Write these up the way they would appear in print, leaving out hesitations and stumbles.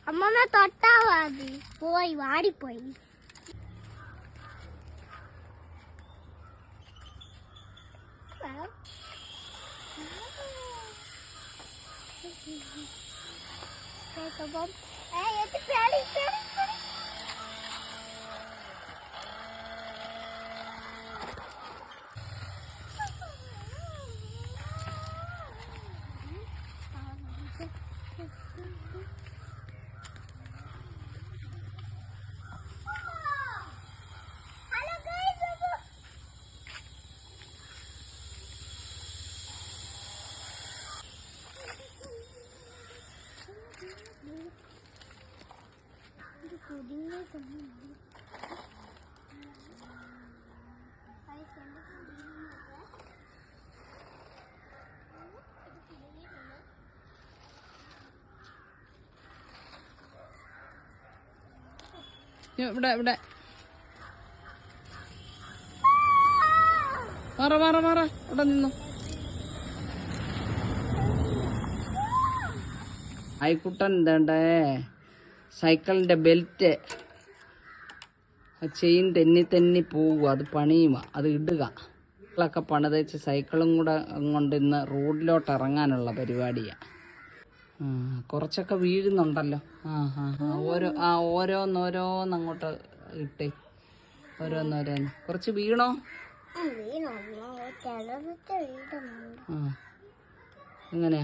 അമ്മമ്മ തൊട്ടാ മതി. പോയി വാടിപ്പോയി. ഇവിടെ ഇവിടെ മാറ ഇവിടെ നിന്നു. ആയിക്കുട്ടൻ എന്താണ്ടേ സൈക്കിളിൻ്റെ ബെൽറ്റ് ചെയിൻ തെന്നി പോവുക. അത് പണിയുക, അത് ഇടുക. സൈക്കിളൊക്കെ പണിതേച്ച് സൈക്കിളും കൂടെ കൊണ്ട് ഇന്ന് റോഡിലോട്ട് ഇറങ്ങാനുള്ള പരിപാടിയാണ്. കുറച്ചൊക്കെ വീഴുന്നുണ്ടല്ലോ. ഓരോന്നോരോന്ന് അങ്ങോട്ട് ഇട്ടേ. ഓരോന്നോരോന്ന് കുറച്ച് വീണോ? അങ്ങനെ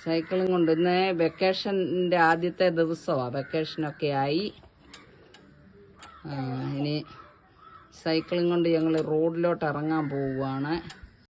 സൈക്കിളും കൊണ്ട് ഇന്ന് വെക്കേഷൻ്റെ ആദ്യത്തെ ദിവസമാണ്. വെക്കേഷനൊക്കെ ആയി. ഇനി സൈക്കിളും കൊണ്ട് ഞങ്ങൾ റോഡിലോട്ട് ഇറങ്ങാൻ പോവുകയാണ്.